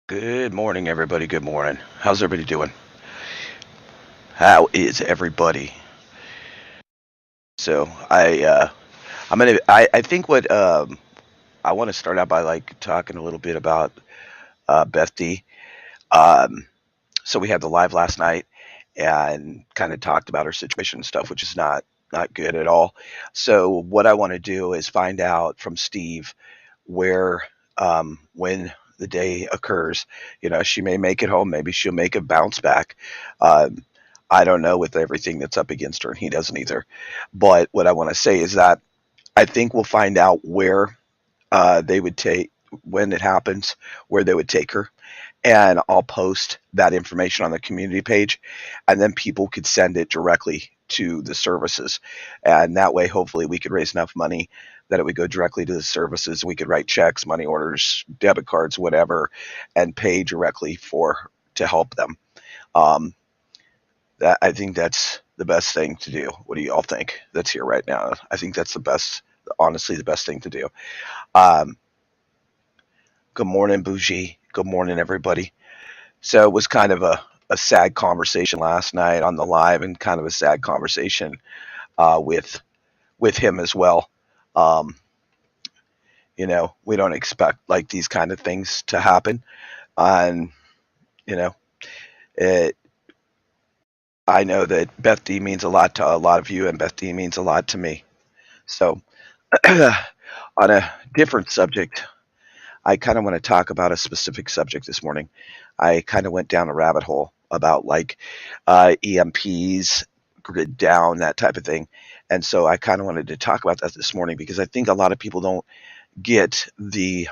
Good morning, everybody. Good morning. How's everybody doing? How is everybody? So I think what I want to start out by like talking a little bit about Beth D. Um, so we had the live last night and kind of talked about her situation and stuff, which is not good at all. So what I want to do is find out from Steve where when the day occurs. She may make it home. Maybe she'll make a bounce back. Um, I don't know with everything that's up against her, and he doesn't either. But what I want to say is that I think we'll find out where they would take when it happens, where they would take her, and I'll post that information on the community page, and then people could send it directly to the services, and that way, hopefully, we could raise enough money that it would go directly to the services. We could write checks, money orders, debit cards, whatever, and pay directly for to help them. Um, that I think that's the best thing to do. What do you all think? That's here right now. I think that's the best, honestly, the best thing to do. Um, Good morning, Bougie. Good morning, everybody. So it was kind of a sad conversation last night on the live, and kind of a sad conversation with him as well. Um, we don't expect like these kind of things to happen, and you know, it. I know that Beth D means a lot to a lot of you, and Beth D means a lot to me. So, on a different subject, I kind of want to talk about a specific subject this morning. I kind of went down a rabbit hole about like EMPs, grid down, that type of thing. And so I kind of wanted to talk about that this morning because I think a lot of people don't get the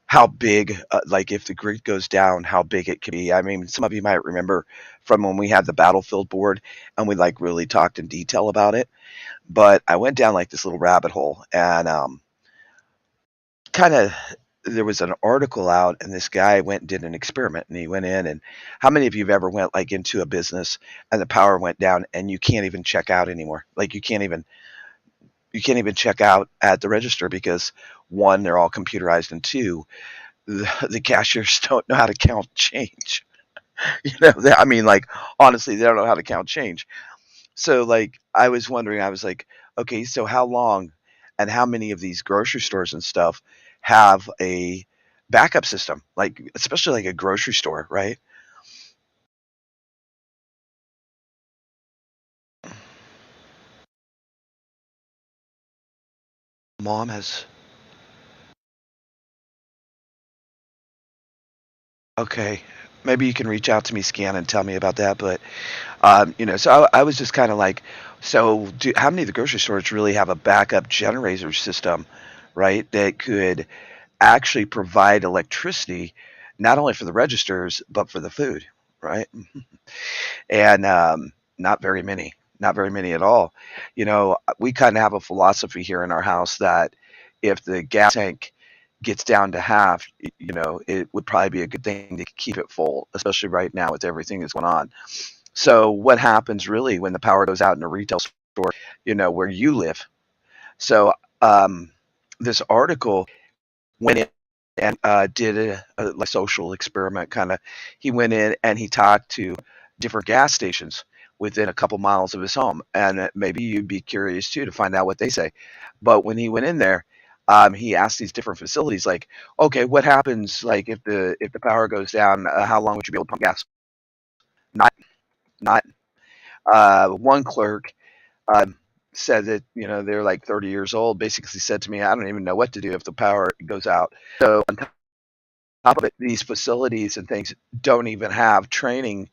how big, like if the grid goes down, how big it can be. I mean, some of you might remember from when we had the battlefield board and we like really talked in detail about it. But I went down like this little rabbit hole and kind of there was an article out and this guy went and did an experiment and he went in and how many of you have ever went like into a business and the power went down and you can't even check out anymore, like you can't even check out at the register because one, they're all computerized, and two, the cashiers don't know how to count change. I mean, like, honestly, they don't know how to count change. So like I was wondering, I was like, okay, so how long and how many of these grocery stores and stuff have a backup system? Like especially like a grocery store, right? Mom has okay. Maybe you can reach out to me, Scan, and tell me about that. But so I was just kind of like, so how many of the grocery stores really have a backup generator system, right? That could actually provide electricity, not only for the registers but for the food, right? And not very many, not very many at all. We kind of have a philosophy here in our house that if the gas tank gets down to half, it would probably be a good thing to keep it full, especially right now with everything that's going on. So, what happens really when the power goes out in a retail store, where you live? So, um, this article went in and did a like social experiment kind of. He went in and he talked to different gas stations within a couple miles of his home, and maybe you'd be curious too to find out what they say. But when he went in there, he asked these different facilities, like, okay, what happens like if the power goes down? How long would you be able to pump gas? Not not one clerk um, said that they're like 30 years old. Basically, said to me, I don't even know what to do if the power goes out. So on top of it, these facilities and things don't even have training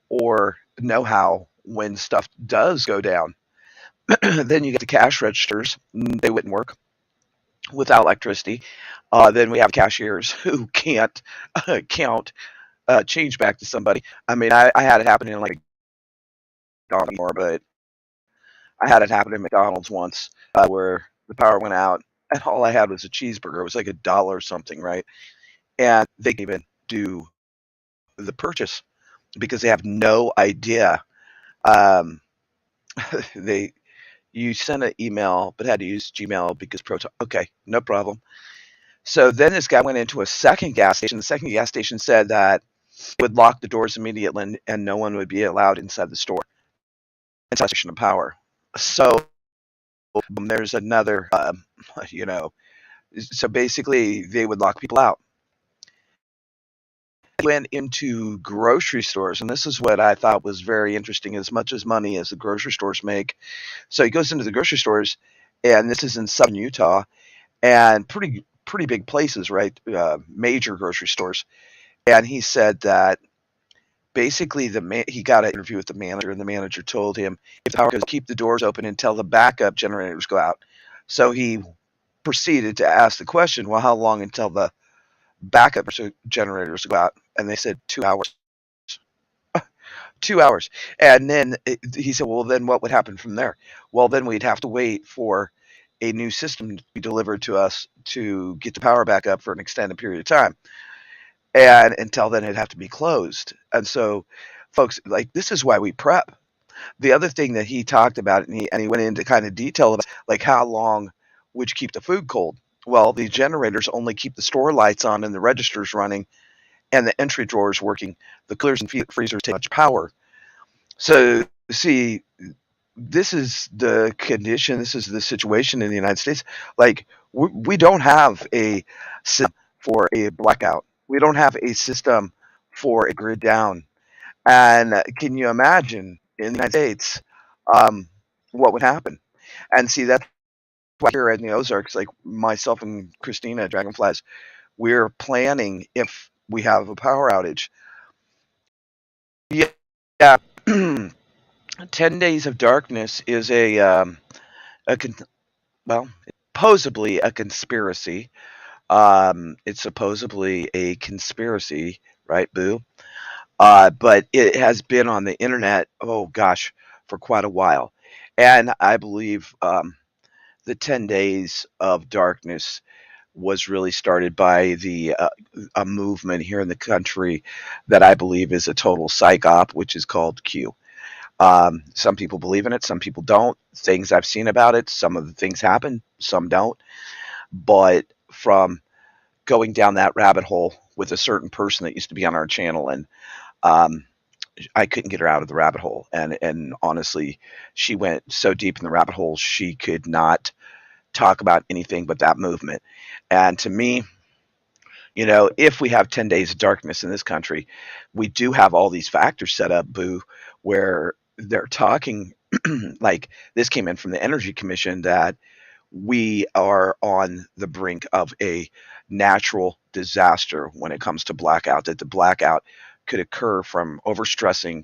or know how when stuff does go down. Then you get the cash registers; they wouldn't work without electricity. Then we have cashiers who can't count change back to somebody. I mean, I had it happen in like McDonald's, but I had it happen in McDonald's once where the power went out and all I had was a cheeseburger. It was like $1 or something, right? And they can't even do the purchase because they have no idea. Um, they you sent an email but had to use Gmail because Proton. Okay, no problem. So then this guy went into a second gas station. The second gas station said that it would lock the doors immediately and no one would be allowed inside the store. Inside the station of power. So there's another, you know, so basically they would lock people out. Went into grocery stores, and this is what I thought was very interesting. As much as money as the grocery stores make, so he goes into the grocery stores, and this is in southern Utah, and pretty big places, right? Major grocery stores. And he said that basically he got an interview with the manager, and the manager told him if the power goes, keep the doors open until the backup generators go out. So he proceeded to ask the question, well, how long until the backup generators go out? And they said 2 hours. 2 hours. And then he said, well, then what would happen from there? Well, then we'd have to wait for a new system to be delivered to us to get the power back up for an extended period of time. And until then, it'd have to be closed. And so, folks, like, this is why we prep. The other thing that he talked about, and he went into kind of detail about, like, how long would you keep the food cold? Well, the generators only keep the store lights on and the registers running and the entry drawers working. The coolers and freezers take much power. So, see, this is the condition, this is the situation in the United States. Like, we don't have a system for a blackout. We don't have a system for a grid down. And can you imagine in the United States what would happen? And see, that's why here in the Ozarks, like myself and Christina at Dragonflies, we're planning if we have a power outage. Yeah. 10 days of darkness is a well, supposedly a conspiracy. It's supposedly a conspiracy, right, Boo? But it has been on the internet, oh gosh, for quite a while. And I believe the 10 days of darkness was really started by a movement here in the country that I believe is a total psych op, which is called Q. Some people believe in it, some people don't. Things I've seen about it, some of the things happen, some don't. But from going down that rabbit hole with a certain person that used to be on our channel, and um, I couldn't get her out of the rabbit hole. And honestly, she went so deep in the rabbit hole, she could not talk about anything but that movement. And to me, if we have 10 days of darkness in this country, we do have all these factors set up, Boo, where they're talking like this came in from the Energy Commission that we are on the brink of a natural disaster when it comes to blackout, that the blackout could occur from overstressing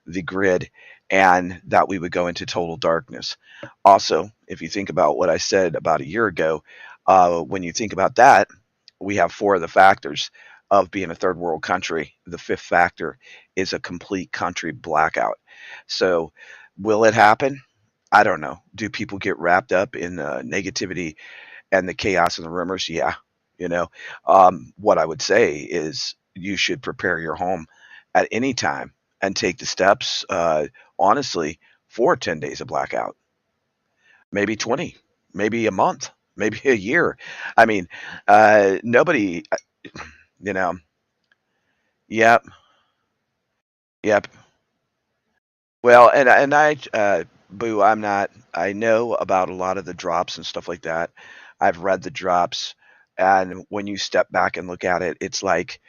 the grid and that we would go into total darkness. Also, if you think about what I said about a year ago, when you think about that, we have four of the factors of being a third world country. The fifth factor is a complete country blackout. So, will it happen? I don't know. Do people get wrapped up in the negativity and the chaos and the rumors? Yeah. You know, what I would say is you should prepare your home at any time and take the steps, honestly, for 10 days of blackout, maybe 20, maybe a month, maybe a year. I mean, nobody, you know, yep, yep. Well, and Boo, I'm not. I know about a lot of the drops and stuff like that. I've read the drops, and when you step back and look at it, it's like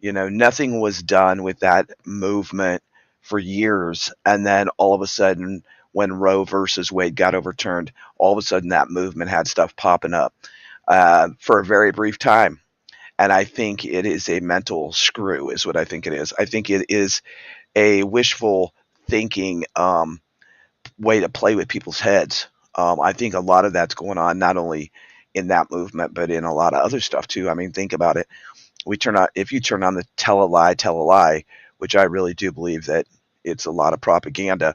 nothing was done with that movement for years, and then all of a sudden, when Roe versus Wade got overturned, all of a sudden that movement had stuff popping up for a very brief time. And I think it is a mental screw, is what I think it is. I think it is a wishful thinking way to play with people's heads. I think a lot of that's going on not only in that movement, but in a lot of other stuff too. I mean, think about it. If you turn on the tell a lie, which I really do believe that it's a lot of propaganda,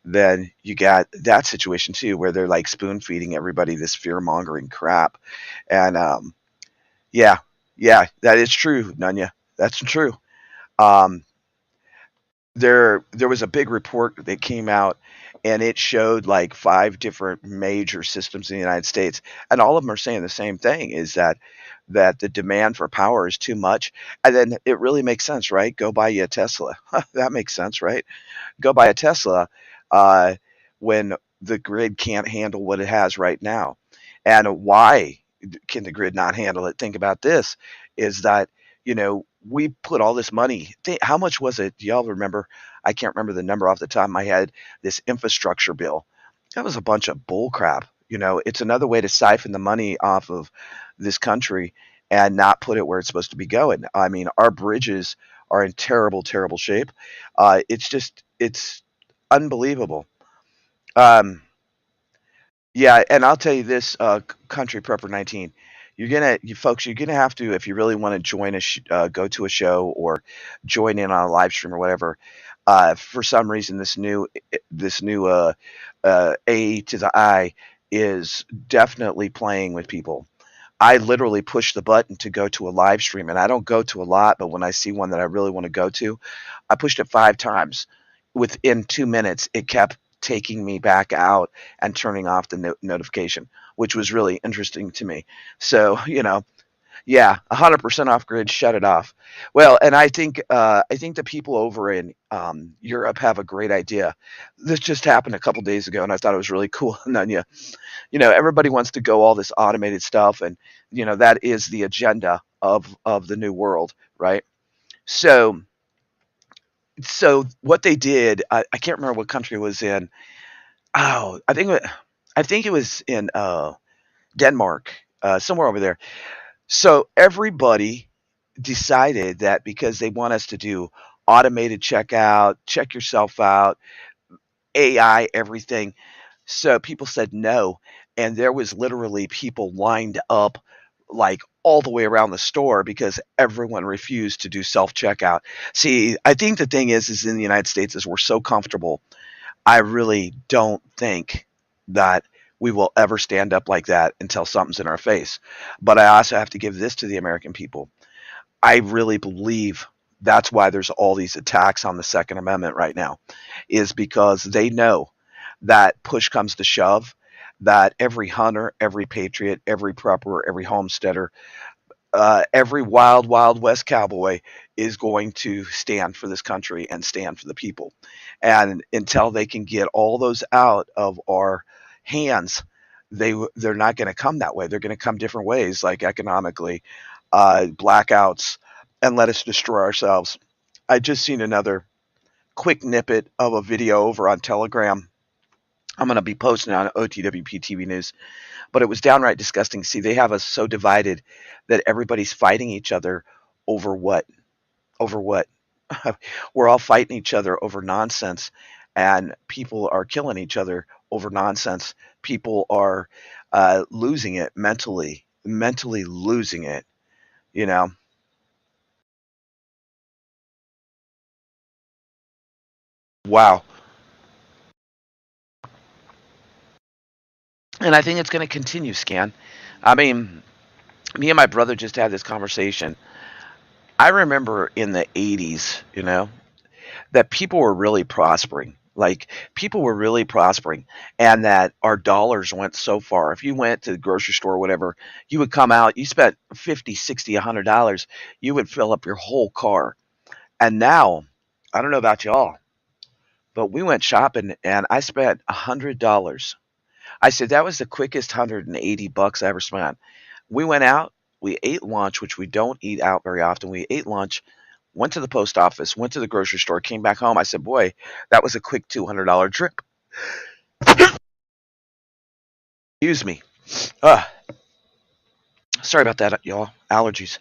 then you got that situation too, where they're like spoon feeding everybody this fear mongering crap. And yeah, yeah, that is true, Nunya. That's true. Um, there was a big report that came out, and it showed like 5 different major systems in the United States, and all of them are saying the same thing, is that the demand for power is too much, and then it really makes sense, right? Go buy you a Tesla. That makes sense, right? Go buy a Tesla, uh, when the grid can't handle what it has right now. And why can the grid not handle it? Think about this, is that, we put all this money. How much was it? Do y'all remember? I can't remember the number off the top of my head. This infrastructure bill. That was a bunch of bull crap. It's another way to siphon the money off of this country and not put it where it's supposed to be going. I mean, our bridges are in terrible, terrible shape. It's unbelievable. Um, yeah, and I'll tell you this, country prepper 19, you folks, you're gonna have to, if you really want to join go to a show or join in on a live stream or whatever. For some reason, this new A to the I is definitely playing with people. I literally push the button to go to a live stream, and I don't go to a lot, but when I see one that I really want to go to, I pushed it 5 times. Within 2 minutes, it kept taking me back out and turning off the notification, which was really interesting to me. So, yeah, 100% off grid, shut it off. Well, and I think the people over in Europe have a great idea. This just happened a couple days ago, and I thought it was really cool. And then, everybody wants to go all this automated stuff, and that is the agenda of the new world, right? So so what they did, I can't remember what country it was in. Oh, I think it was in Denmark, somewhere over there. So everybody decided that because they want us to do automated checkout, check yourself out, AI, everything. So people said no, and there was literally people lined up like all the way around the store because everyone refused to do self checkout. See, I think the thing is in the United States is we're so comfortable. I really don't think that we will ever stand up like that until something's in our face. But I also have to give this to the American people. I really believe that's why there's all these attacks on the Second Amendment right now, is because they know that push comes to shove, that every hunter, every patriot, every prepper, every homesteader, every wild, wild west cowboy is going to stand for this country and stand for the people. And until they can get all those out of our hands, they're not going to come that way. They're going to come different ways, like economically, blackouts, and let us destroy ourselves. I just seen another quick snippet of a video over on Telegram. I'm going to be posting on OTWP TV News, but it was downright disgusting. See, they have us so divided that everybody's fighting each other over what? Over what? We're all fighting each other over nonsense, and people are killing each other over nonsense. People are losing it mentally losing it. You know, wow. And I think it's going to continue, Scan. I mean, me and my brother just had this conversation. I remember in the 80s, that people were really prospering. Like, people were really prospering, and that our dollars went so far. If you went to the grocery store or whatever, you would come out, you spent 50, 60, $100, you would fill up your whole car. And now, I don't know about y'all, but we went shopping and I spent $100. I said that was the quickest $180 I ever spent. We went out, we ate lunch, which we don't eat out very often. We ate lunch, went to the post office, went to the grocery store, came back home. I said, boy, that was a quick $200 trip. Excuse me. Uh, Sorry about that, y'all. Allergies.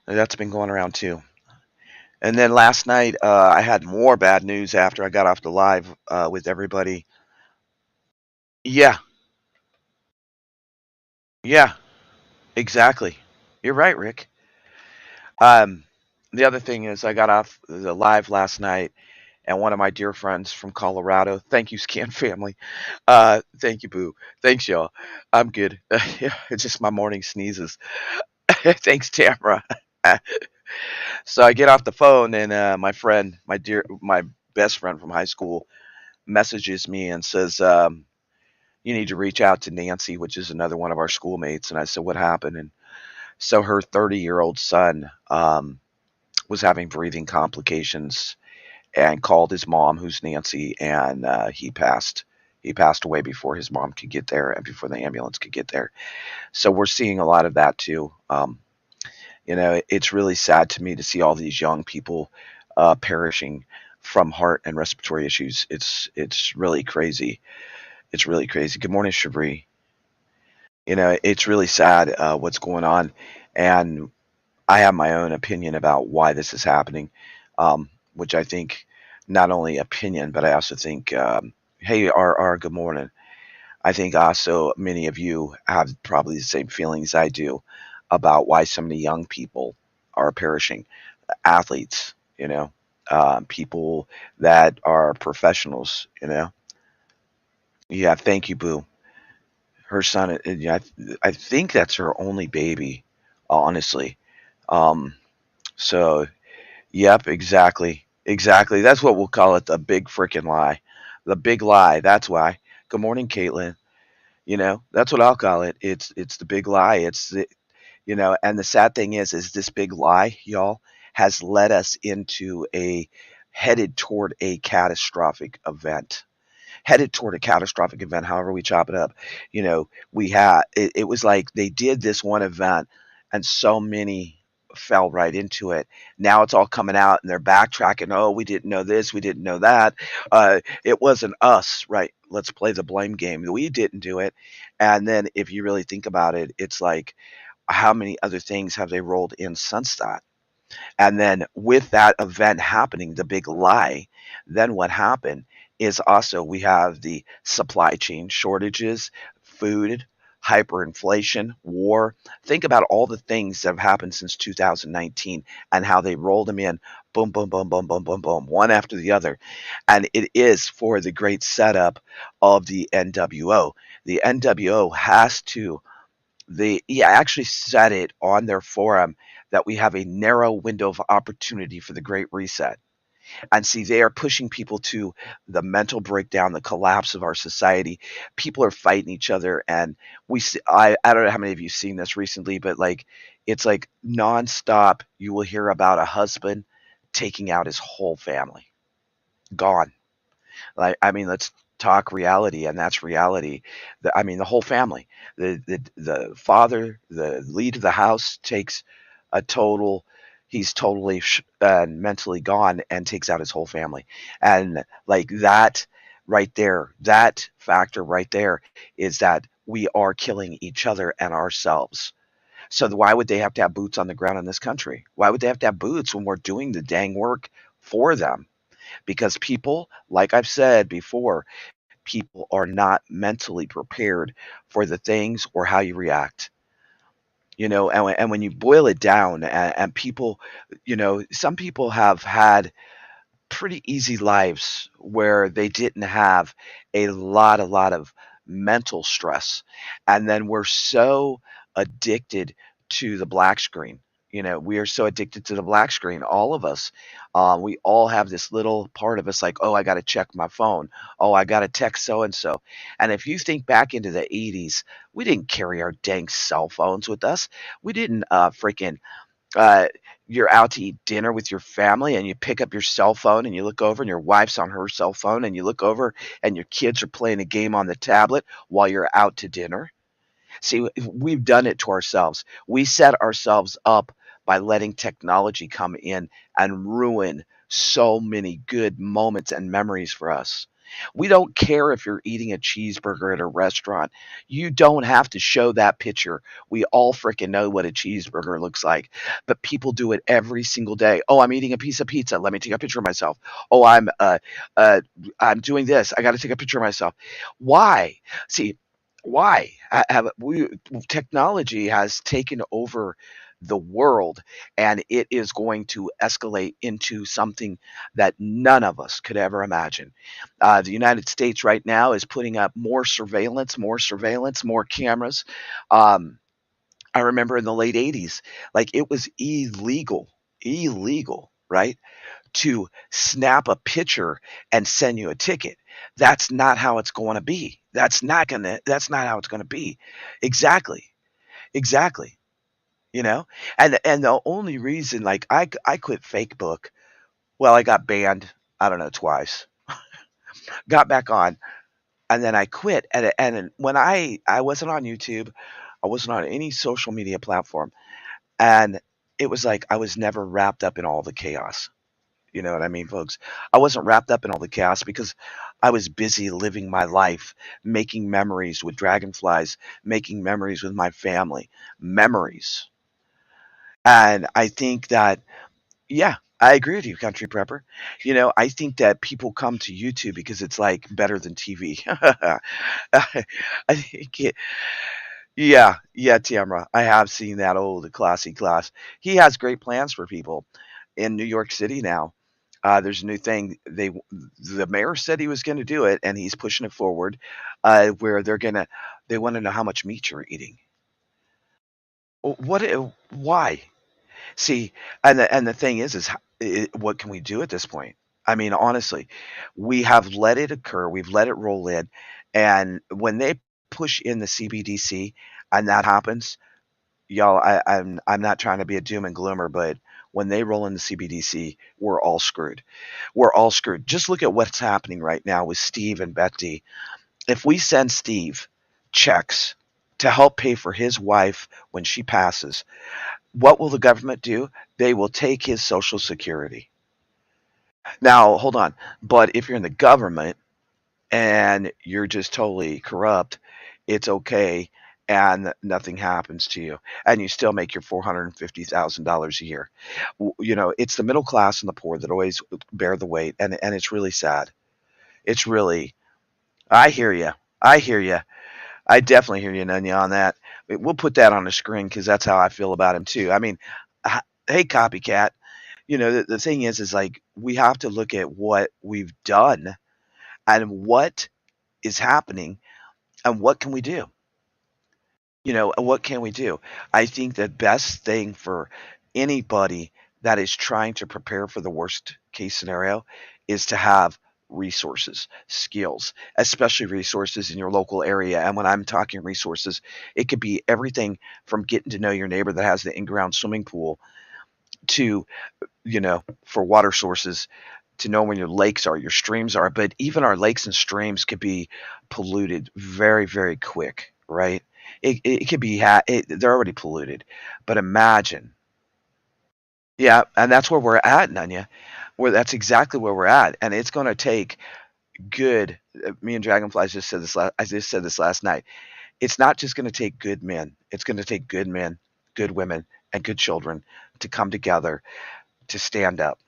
That's been going around too. And then last night, I had more bad news after I got off the live with everybody. Yeah, yeah, exactly. You're right, Rick. Um, the other thing is, I got off the live last night, and one of my dear friends from Colorado. Thank you, Scan family. Thank you, Boo. Thanks, y'all. I'm good. Yeah, it's just my morning sneezes. Thanks, Tamara. So I get off the phone, and my friend, my best friend from high school, messages me and says, "You need to reach out to Nancy," which is another one of our schoolmates. And I said, "What happened?" And so her 30-year-old son was having breathing complications and called his mom, who's Nancy, and he passed. He passed away before his mom could get there and before the ambulance could get there. So we're seeing a lot of that too. It's really sad to me to see all these young people perishing from heart and respiratory issues. It's really crazy. It's really crazy. Good morning, Shabri. It's really sad what's going on, and I have my own opinion about why this is happening, which I think not only opinion, but I also think, hey, R, good morning. I think also many of you have probably the same feelings I do about why so many young people are perishing. Athletes, people that are professionals. Yeah, thank you, Boo. Her son, yeah, I think that's her only baby, honestly. Um, so Yep, exactly. Exactly. That's what we'll call it, the big freaking lie. The big lie. That's why. Good morning, Caitlin. That's what I'll call it. It's the big lie. And the sad thing is this big lie, y'all, has led us into a headed toward a catastrophic event. Headed toward a catastrophic event, however we chop it up. It was like they did this one event and so many fell right into it. Now it's all coming out and they're backtracking. Oh, we didn't know this, we didn't know that. It wasn't us, right? Let's play the blame game. We didn't do it. And then if you really think about it, it's like how many other things have they rolled in since that? And then with that event happening, the big lie, then what happened is also we have the supply chain shortages, food, hyperinflation, war. Think about all the things that have happened since 2019 and how they rolled them in boom, boom, boom, boom, boom, boom, boom, one after the other. And it is for the great setup of the NWO. The NWO has to they actually said it on their forum that we have a narrow window of opportunity for the Great Reset. And see, they are pushing people to the mental breakdown, the collapse of our society. People are fighting each other, and I don't know how many of you seen this recently, but like it's like nonstop. You will hear about a husband taking out his whole family, gone. Like, I mean, let's talk reality, and that's reality. The whole family, the father, the lead of the house takes a total. He's totally mentally gone and takes out his whole family, and like that right there, that factor right there is that we are killing each other and ourselves. So why would they have to have boots on the ground in this country? Why would they have to have boots when we're doing the dang work for them? Because people, like I've said before, people are not mentally prepared for the things or how you react. And when you boil it down, and people, some people have had pretty easy lives where they didn't have a lot of mental stress. And then we're so addicted to the black screen. We are so addicted to the black screen, all of us. We all have this little part of us like, oh, I got to check my phone. Oh, I got to text so and so. And if you think back into the 80s, we didn't carry our dang cell phones with us. We didn't freaking uh, you're out to eat dinner with your family and you pick up your cell phone and you look over and your wife's on her cell phone and you look over and your kids are playing a game on the tablet while you're out to dinner. See, we've done it to ourselves. We set ourselves up by letting technology come in and ruin so many good moments and memories for us. We don't care if you're eating a cheeseburger at a restaurant. You don't have to show that picture. We all freaking know what a cheeseburger looks like, but people do it every single day. Oh, I'm eating a piece of pizza. Let me take a picture of myself. Oh, uh, I'm doing this. I got to take a picture of myself. Why? See, why have we technology has taken over the world, and it is going to escalate into something that none of us could ever imagine. The United States right now is putting up more surveillance, more cameras. um, I remember in the late 80s, like it was illegal, right, to snap a picture and send you a ticket. That's not how it's going to be. That's not how it's going to be. Exactly. Exactly. You know? And the only reason like I quit Facebook, well, I got banned, I don't know, twice. Got back on and then I quit and when I wasn't on YouTube, I wasn't on any social media platform and it was like I was never wrapped up in all the chaos. You know what I mean, folks? I wasn't wrapped up in all the chaos because I was busy living my life, making memories with dragonflies, making memories with my family, memories. And I think that, yeah, I agree with you, Country Prepper. You know, I think that people come to YouTube because it's like better than TV. I think it, yeah, yeah, Tamara. I have seen that old classy class. He has great plans for people in New York City now. There's a new thing. The mayor said he was going to do it, and he's pushing it forward. Where they want to know how much meat you're eating. What? Why? See, and the thing is, what can we do at this point? I mean, honestly, we have let it occur. We've let it roll in, and when they push in the CBDC, and that happens, y'all, I'm not trying to be a doom and gloomer, but when they roll in the CBDC, we're all screwed. We're all screwed. Just look at what's happening right now with Steve and Betty. If we send Steve checks to help pay for his wife when she passes, what will the government do? They will take his social security. Now, hold on. But if you're in the government and you're just totally corrupt, it's okay and nothing happens to you and you still make your $450,000 a year. You know, it's the middle class and the poor that always bear the weight and it's really sad. It's really I hear you. I hear you. I definitely hear you, Nunya, on that. We'll put that on the screen because that's how I feel about him too. I mean, hey, copycat. You know, the thing is like we have to look at what we've done and what is happening and what can we do? You know, what can we do? I think the best thing for anybody that is trying to prepare for the worst case scenario is to have resources, skills, especially resources in your local area. And when I'm talking resources, it could be everything from getting to know your neighbor that has the in-ground swimming pool to, you know, for water sources to know when your lakes are, your streams are, but even our lakes and streams could be polluted very, very quick, right? It could be they're already polluted, but imagine, yeah, and that's where we're at, Nunya. Where that's exactly where we're at, and it's going to take good. Me and Dragonflies just said this. I just said this last night. It's not just going to take good men. It's going to take good men, good women, and good children to come together to stand up.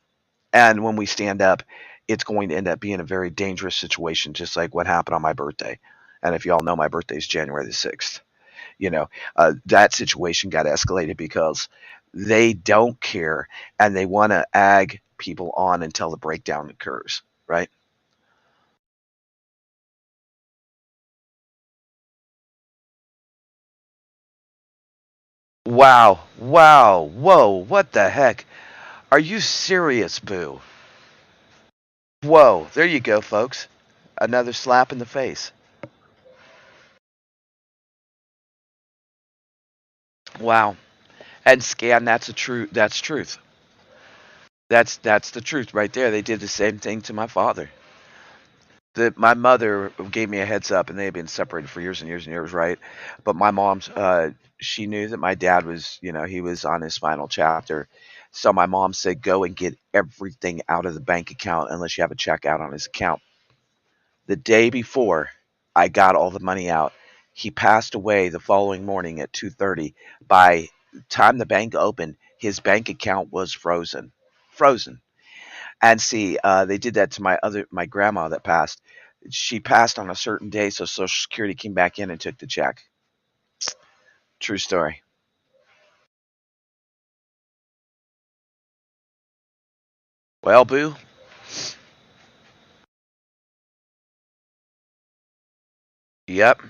And when we stand up, it's going to end up being a very dangerous situation, just like what happened on my birthday. And if y'all know, my birthday is January the 6th. You know, that situation got escalated because they don't care and they want to ag people on until the breakdown occurs, right? Wow, wow, whoa, what the heck? Are you serious, Boo? Whoa, there you go, folks. Another slap in the face. Wow. And scan, that's a true that's truth. That's the truth right there. They did the same thing to my father. My mother gave me a heads up, and they had been separated for years and years and years, right? But my mom's, she knew that my dad was, you know, he was on his final chapter. So my mom said, "Go and get everything out of the bank account unless you have a check out on his account." The day before I got all the money out, he passed away the following morning at 2:30. By the time the bank opened, his bank account was frozen, frozen. And see, they did that to my grandma that passed. She passed on a certain day, so Social Security came back in and took the check. True story. Well, Boo. Yep.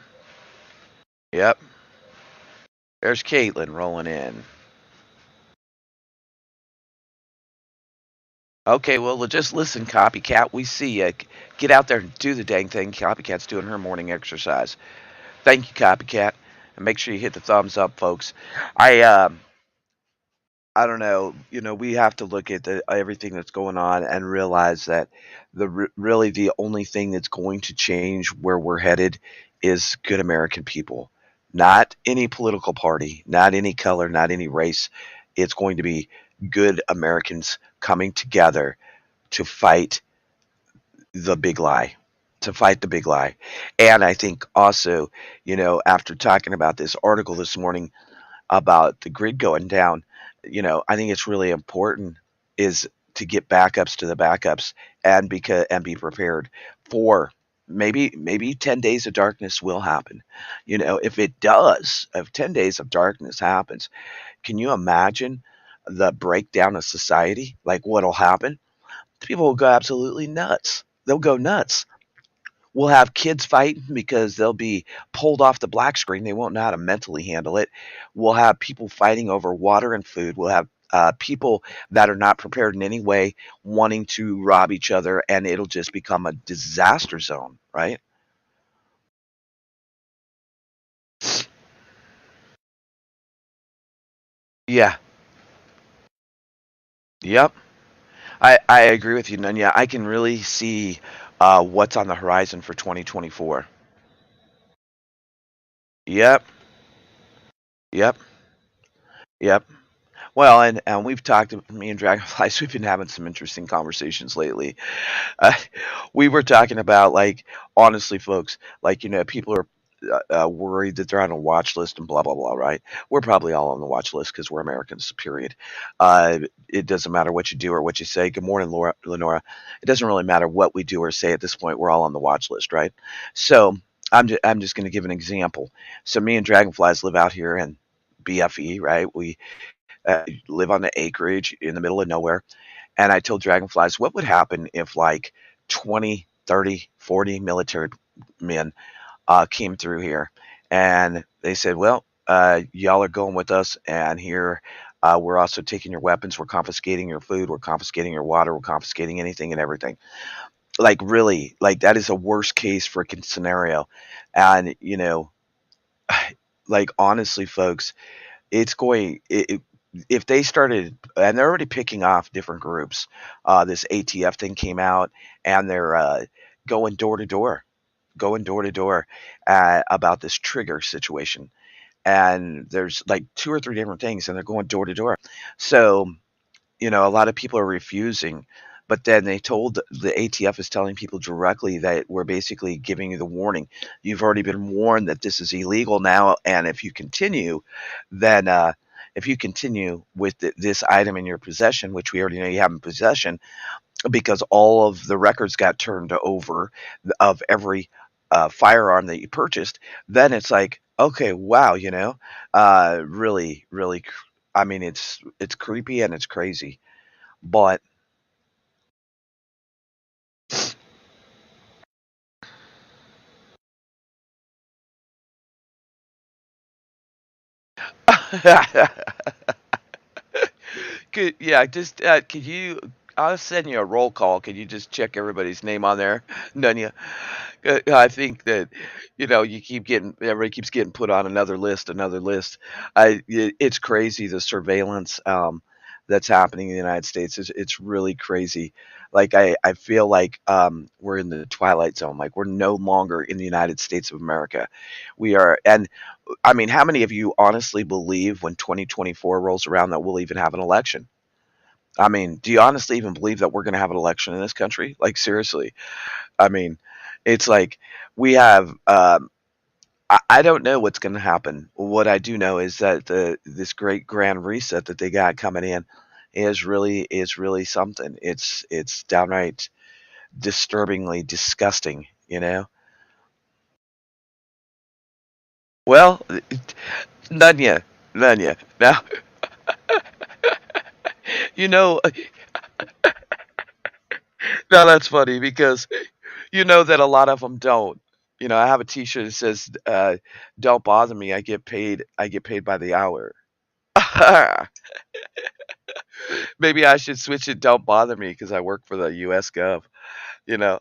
Yep. There's Caitlin rolling in. Okay, well, just listen, copycat. We see you. Get out there and do the dang thing. Copycat's doing her morning exercise. Thank you, copycat, and make sure you hit the thumbs up, folks. I I don't know. We have to look at everything that's going on and realize that really the only thing that's going to change where we're headed is good American people, not any political party, not any color, not any race. It's going to be good Americans coming together to fight the big lie. To fight the big lie. And I think also, after talking about this article this morning, about the grid going down, I think it's really important is to get backups to the backups and be prepared for maybe 10 days of darkness will happen. If it does, if 10 days of darkness happens, can you imagine the breakdown of society? Like what'll happen? People will go absolutely nuts. They'll go nuts. We'll have kids fighting because they'll be pulled off the black screen. They won't know how to mentally handle it. We'll have people fighting over water and food. We'll have people that are not prepared in any way wanting to rob each other, and it'll just become a disaster zone, right? Yeah. Yep. I agree with you, Nunya. I can really see what's on the horizon for 2024. Yep. Yep. Yep. Well, and we've talked, me and Dragonflies, we've been having some interesting conversations lately. Uh, we were talking about, like, honestly, folks, like, people are worried that they're on a watch list and blah, blah, blah, right? We're probably all on the watch list because we're Americans, period. It doesn't matter what you do or what you say. Good morning, Lenora. It doesn't really matter what we do or say at this point. We're all on the watch list, right? So I'm just going to give an example. So me and Dragonflies live out here in BFE, right? We live on the acreage in the middle of nowhere. And I told Dragonflies, what would happen if like 20, 30, 40 military men came through here? And they said, well, y'all are going with us. And here we're also taking your weapons. We're confiscating your food. We're confiscating your water. We're confiscating anything and everything. Like, really, like that is a worst case freaking scenario. And, like, honestly, folks, it's going if they started, and they're already picking off different groups. This ATF thing came out, and they're going door to door, going door to door about this trigger situation. And there's like two or three different things, and they're going door to door. So a lot of people are refusing. But then they told the ATF is telling people directly that we're basically giving you the warning. You've already been warned that this is illegal now, and then if you continue with this item in your possession, which we already know you have in possession, because all of the records got turned over of every firearm that you purchased, then it's like, okay, wow, really, really, I mean, it's creepy and it's crazy. But yeah, just could you? I'll send you a roll call. Could you just check everybody's name on there, Nunya? I think that you keep getting everybody keeps getting put on another list, another list. It's crazy the surveillance that's happening in the United States. It's really crazy. Like I feel like we're in the twilight zone. Like we're no longer in the United States of America. We are, and I mean, how many of you honestly believe when 2024 rolls around that we'll even have an election? I mean, do you honestly even believe that we're going to have an election in this country? Like, seriously. I mean, it's like we have. I don't know what's going to happen. What I do know is that this great grand reset that they got coming in is really something. It's downright disturbingly disgusting. Well, none yet, none yet. Now, you know, now that's funny because you know that a lot of them don't. I have a T-shirt that says, "Don't bother me. I get paid. I get paid by the hour." Maybe I should switch it. Don't bother me because I work for the U.S. Gov. You know,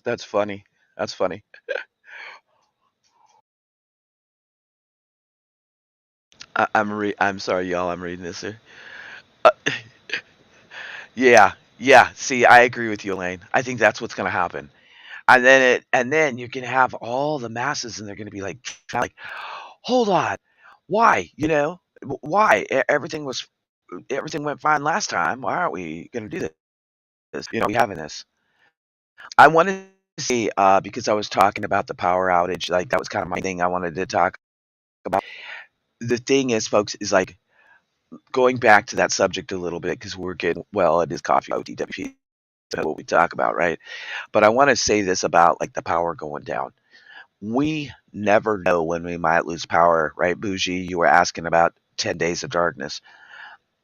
that's funny. That's funny. I'm sorry, y'all. I'm reading this here. Uh, yeah, yeah. See, I agree with you, Elaine. I think that's what's going to happen. And then you can have all the masses, and they're going to be like, hold on, why? Why? Everything went fine last time. Why aren't we going to do this? We having this. I wanted to say because I was talking about the power outage, like that was kind of my thing I wanted to talk about. The thing is, folks, is like going back to that subject a little bit because we're getting well, it is coffee OTWP. That's what we talk about, right? But I want to say this about like the power going down. We never know when we might lose power, right? Bougie, you were asking about 10 days of darkness.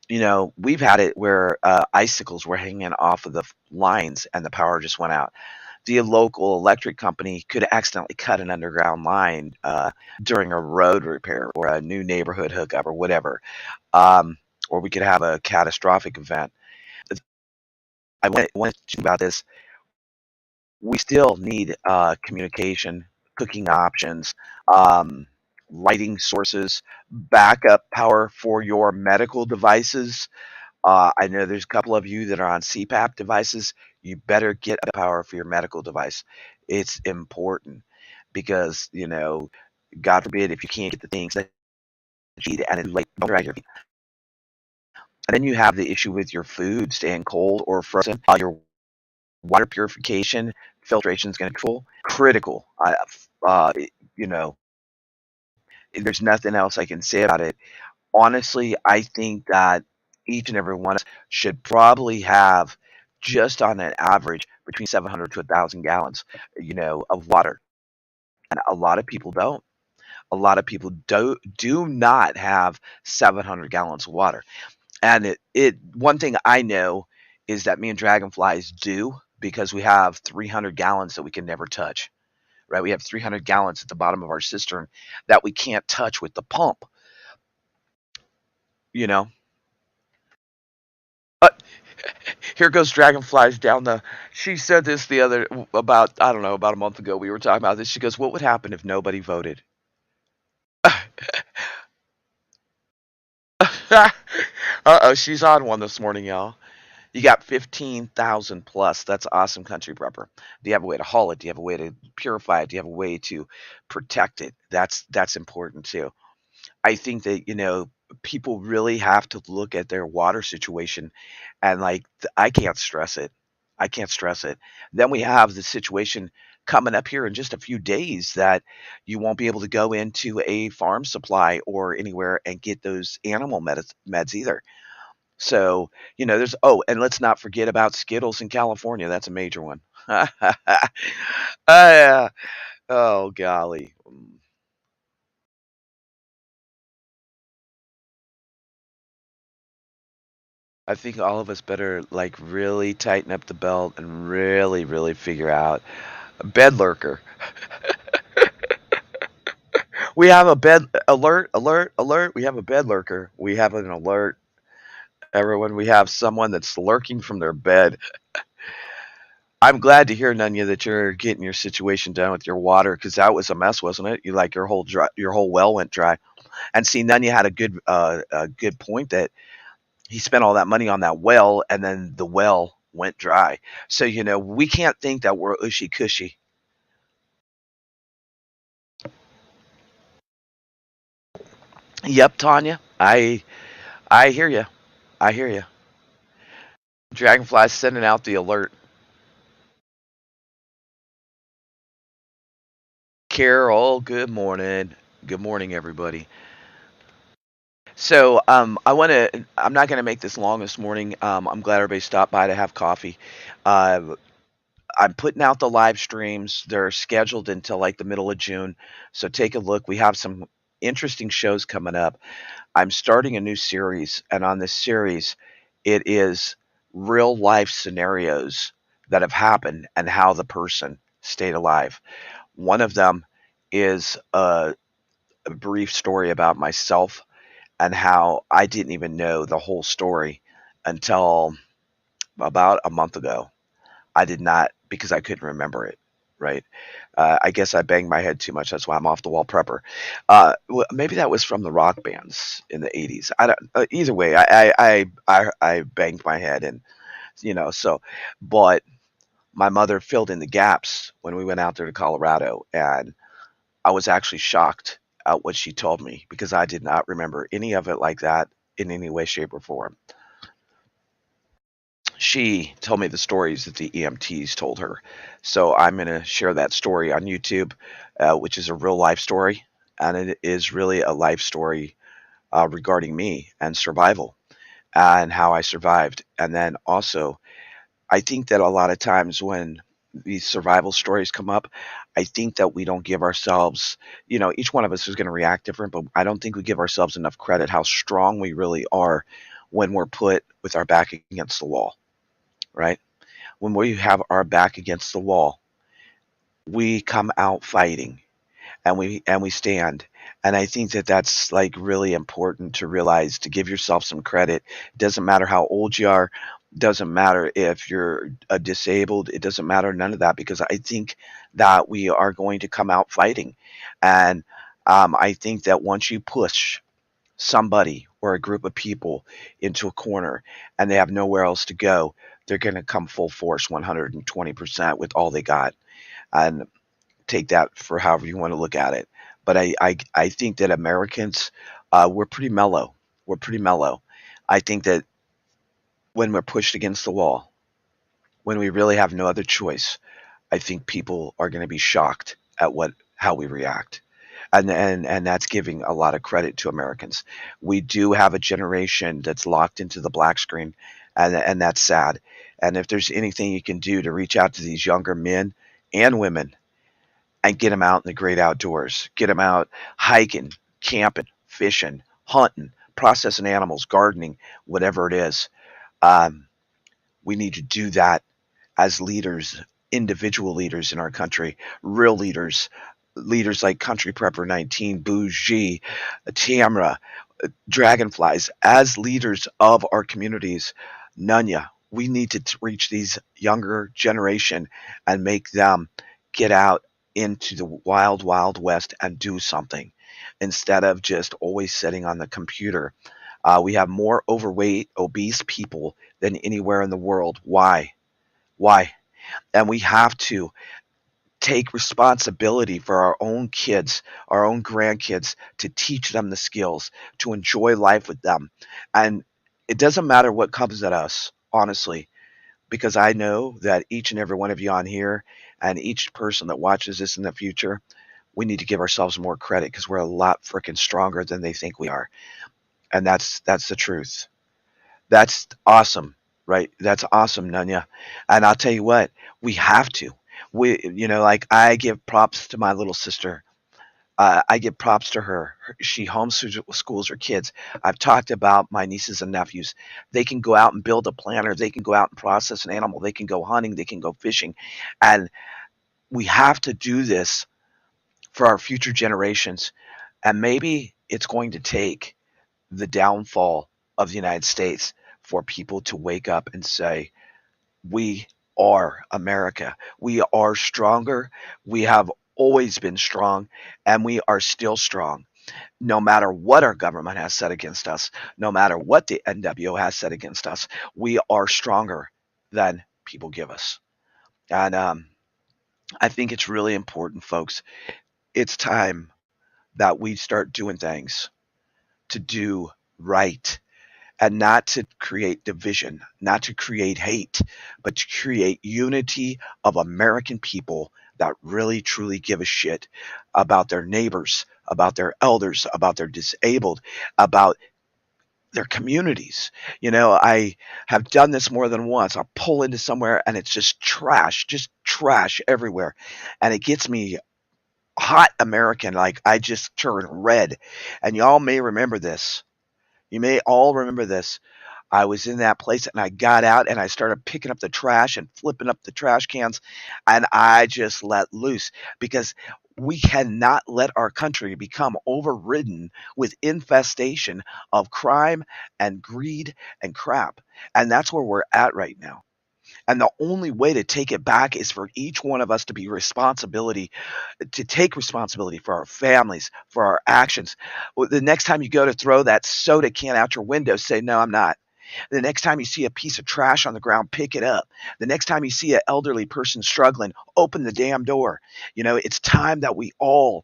We've had it where icicles were hanging off of the lines and the power just went out. The local electric company could accidentally cut an underground line during a road repair or a new neighborhood hookup or whatever. Um, or we could have a catastrophic event. I want to think about this. We still need communication, cooking options, um, lighting sources, backup power for your medical devices. I know there's a couple of you that are on CPAP devices. You better get a power for your medical device. It's important because, God forbid if you can't get the things that you need and it like drag your feet. And then you have the issue with your food staying cold or frozen. Your water purification filtration is going to be full critical. Uh, you know, there's nothing else I can say about it. Honestly, I think that each and every one of us should probably have just on an average between 700 to 1,000 gallons, of water. And a lot of people don't. A lot of people do not have 700 gallons of water. And it one thing I know is that me and Dragonflies do because we have 300 gallons that we can never touch. Right? We have 300 gallons at the bottom of our cistern that we can't touch with the pump. You know, uh, here goes Dragonflies down the. She said this the other about I don't know about a month ago. We were talking about this. She goes, "What would happen if nobody voted?" Uh-oh, she's on one this morning, y'all. You got 15,000 plus. That's awesome country prepper. Do you have a way to haul it? Do you have a way to purify it? Do you have a way to protect it? That's important too. I think that, people really have to look at their water situation and like I can't stress it. I can't stress it. Then we have the situation coming up here in just a few days that you won't be able to go into a farm supply or anywhere and get those animal meds either. So, there's and let's not forget about Skittles in California. That's a major one. Yeah. Oh golly. I think all of us better like really tighten up the belt and really, really figure out a bed lurker. We have a bed alert, alert, alert. We have a bed lurker. We have an alert. Everyone, we have someone that's lurking from their bed. I'm glad to hear, Nunya, that you're getting your situation done with your water because that was a mess, wasn't it? You like your whole well went dry. And see, Nunya had a good point that he spent all that money on that well, and then the well went dry. So we can't think that we're ushy cushy. Yep, Tanya, I hear you. I hear you. Dragonfly's sending out the alert. Carol, good morning. Good morning, everybody. So, I want to. I'm not going to make this long this morning. I'm glad everybody stopped by to have coffee. Uh, I'm putting out the live streams. They're scheduled until like the middle of June. So take a look. We have some interesting shows coming up. I'm starting a new series, and on this series, it is real life scenarios that have happened and how the person stayed alive. One of them is a brief story about myself and how I didn't even know the whole story until about a month ago. I did not, because I couldn't remember it. Right. I guess I banged my head too much. That's why I'm off the wall prepper. Maybe that was from the rock bands in the '80s. I don't. Either way, I banged my head, and so. But my mother filled in the gaps when we went out there to Colorado, and I was actually shocked at what she told me because I did not remember any of it like that in any way, shape, or form. She told me the stories that the EMTs told her. So I'm going to share that story on YouTube, which is a real life story. And it is really a life story regarding me and survival and how I survived. And then also, I think that a lot of times when these survival stories come up, I think that we don't give ourselves, each one of us is going to react different, but I don't think we give ourselves enough credit how strong we really are when we're put with our back against the wall, right? When we have our back against the wall, we come out fighting, and we stand. And I think that that's like really important to realize, to give yourself some credit. It doesn't matter how old you are, doesn't matter if you're disabled, it doesn't matter, none of that, because I think that we are going to come out fighting. And I think that once you push somebody or a group of people into a corner and they have nowhere else to go, they're going to come full force 120% with all they got. And take that for however you want to look at it. But I think that Americans, we're pretty mellow. We're pretty mellow. I think that when we're pushed against the wall, when we really have no other choice, I think people are going to be shocked at how we react. And that's giving a lot of credit to Americans. We do have a generation that's locked into the black screen, and that's sad. And if there's anything you can do to reach out to these younger men and women and get them out in the great outdoors, get them out hiking, camping, fishing, hunting, processing animals, gardening, whatever it is, um, we need to do that as leaders, individual leaders in our country, real leaders, leaders like Country Prepper 19, Bougie, Tamra, Dragonflies, as leaders of our communities. Nunya, we need to reach these younger generation and make them get out into the wild, wild west and do something instead of just always sitting on the computer. We have more overweight, obese people than anywhere in the world. Why? Why? And we have to take responsibility for our own kids, our own grandkids, to teach them the skills, to enjoy life with them. And it doesn't matter what comes at us, honestly, because I know that each and every one of you on here and each person that watches this in the future, we need to give ourselves more credit because we're a lot freaking stronger than they think we are. And that's the truth. That's awesome, right? That's awesome, Nunya. And I'll tell you what, we have to. Like I give props to my little sister. I give props to her. She homeschools her kids. I've talked about my nieces and nephews. They can go out and build a planter. They can go out and process an animal. They can go hunting. They can go fishing. And we have to do this for our future generations. And maybe it's going to take the downfall of the United States for people to wake up and say, we are America. We are stronger. We have always been strong, and we are still strong. No matter what our government has said against us, no matter what the NWO has said against us, we are stronger than people give us. And I think it's really important, folks. It's time that we start doing things to do right and not to create division, not to create hate, but to create unity of American people that really truly give a shit about their neighbors, about their elders, about their disabled, about their communities. I have done this more than once. I'll pull into somewhere and it's just trash everywhere. And it gets me hot American, like I just turn red. And y'all may remember this. You may all remember this. I was in that place and I got out and I started picking up the trash and flipping up the trash cans and I just let loose because We cannot let our country become overridden with infestation of crime and greed and crap. And that's where we're at right now. And the only way to take it back is for each one of us to take responsibility for our families, for our actions. The next time you go to throw that soda can out your window, say, no, I'm not. The next time you see a piece of trash on the ground, pick it up. The next time you see an elderly person struggling, open the damn door. It's time that we all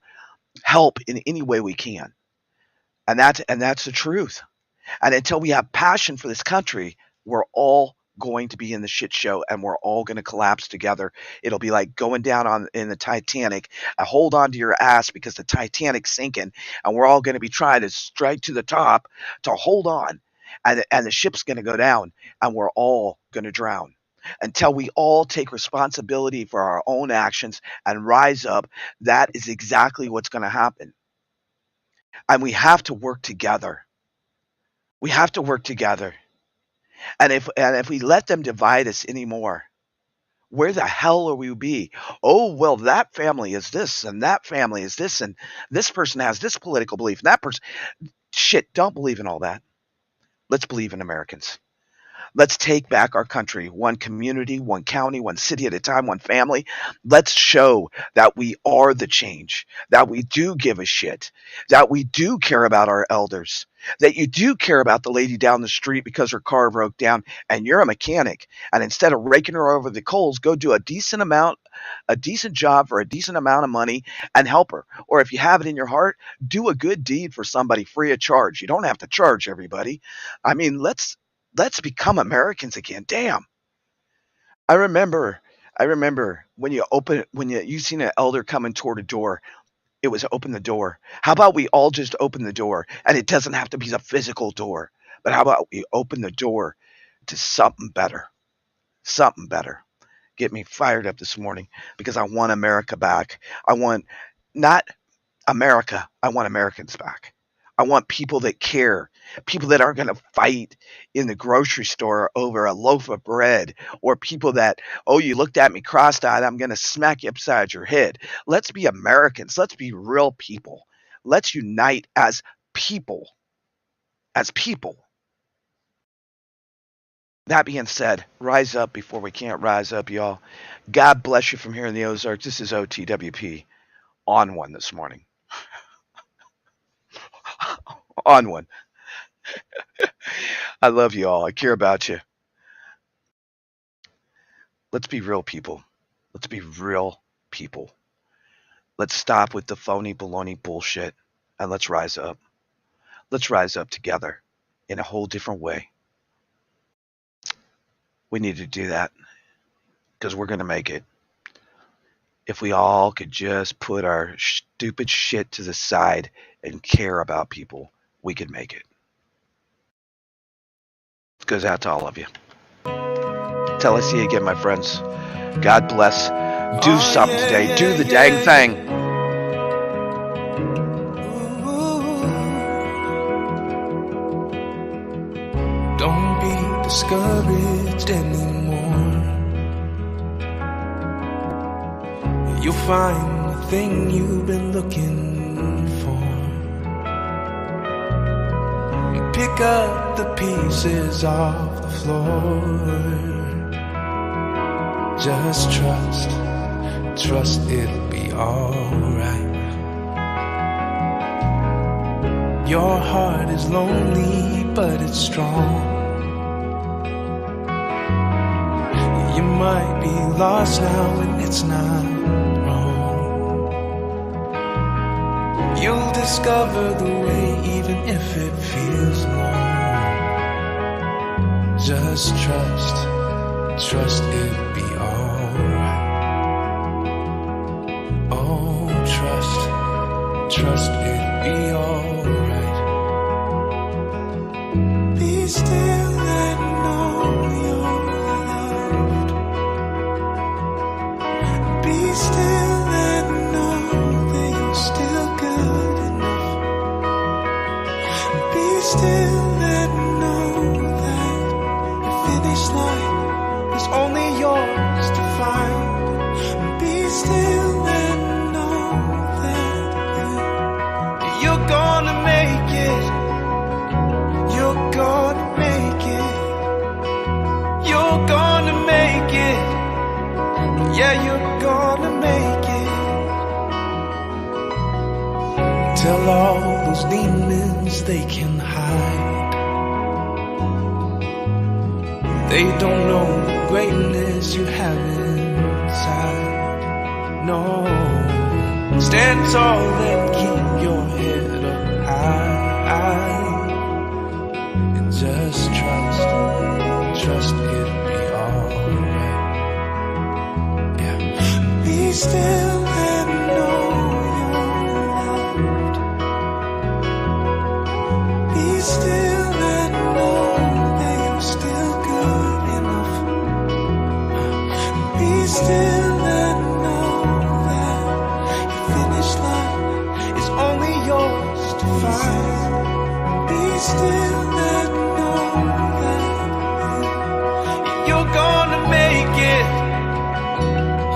help in any way we can. And that's the truth. And until we have passion for this country, we're all going to be in the shit show and we're all going to collapse together. It'll be like going down in the Titanic. Hold on to your ass because the Titanic's sinking and we're all going to be trying to strike to the top to hold on. And the ship's going to go down and we're all going to drown. Until we all take responsibility for our own actions and rise up, that is exactly what's going to happen. And we have to work together. We have to work together. And if we let them divide us anymore, where the hell will we be? Oh, well, that family is this, and that family is this, and this person has this political belief, and that person. Shit, don't believe in all that. Let's believe in Americans. Let's take back our country, one community, one county, one city at a time, one family. Let's show that we are the change, that we do give a shit, that we do care about our elders, that you do care about the lady down the street because her car broke down and you're a mechanic. And instead of raking her over the coals, go do a decent job for a decent amount of money and help her. Or if you have it in your heart, do a good deed for somebody free of charge. You don't have to charge everybody. I mean, let's become Americans again. Damn. I remember when you seen an elder coming toward a door, it was open the door. How about we all just open the door? And it doesn't have to be a physical door, but how about we open the door to something better? Something better. Get me fired up this morning because I want America back. I want not America, I want Americans back. I want people that care, people that aren't going to fight in the grocery store over a loaf of bread, or people that, oh, you looked at me cross-eyed, I'm going to smack you upside your head. Let's be Americans. Let's be real people. Let's unite as people. As people. That being said, rise up before we can't rise up, y'all. God bless you from here in the Ozarks. This is OTWP on one this morning. On one. I love you all. I care about you. Let's be real people. Let's be real people. Let's stop with the phony baloney bullshit and let's rise up. Let's rise up together in a whole different way. We need to do that because we're going to make it. If we all could just put our stupid shit to the side and care about people, we could make it. It goes out to all of you. Till I see you again, my friends. God bless. Do something today. Do the dang thing. Don't be discouraged anymore. You'll find the thing you've been looking for. Pick up the pieces off the floor. Just trust it'll be alright. Your heart is lonely, but it's strong. You might be lost now, and it's not wrong. You'll discover the way, even if it feels long. Just trust it'll be alright. Oh, trust it'll be alright. Be still and know you're loved. Be still and know that you're still good enough. Be still and know that your finish line is only yours to find. Be still and know gonna make it. You're gonna make it. Yeah, you're gonna make it. Tell all those demons they can hide. They don't know the greatness you have inside. No, stand tall and keep your head up high. And just trust it'll be alright. Yeah. Be still and know you're loved. Be still and know that you're still good enough. Be still and know that your finish line is only yours to find. Be still and know that you're gonna make it.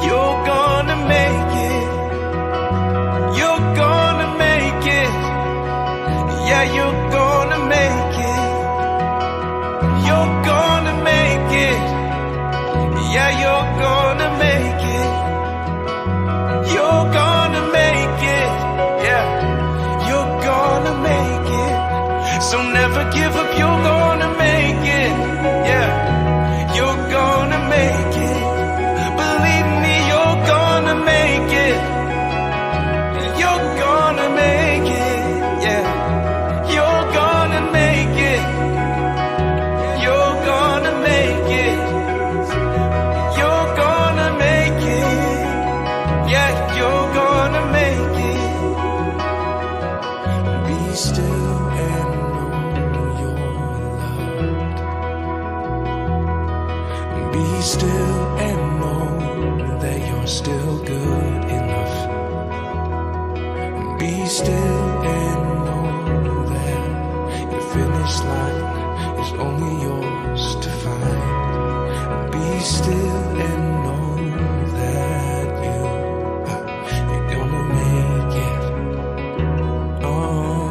You're gonna make it. You're gonna make it. Yeah, you're gonna make it. You're gonna make it. Yeah, you're gonna make it. You're gonna make it. Yeah, you're gonna make it. So never give up, you're gonna make it. Yeah, you're gonna make it. Believe me, you're gonna make it. You're gonna make it. Yeah, you're gonna make it. You're gonna make it. You're gonna make it. Yeah, you're gonna make it. Be still and know you're loved. Be still and know that you're still good enough. Be still and know that your finish line is only yours to find. Be still and know that you're gonna make it. Oh,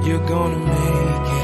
you're gonna make it.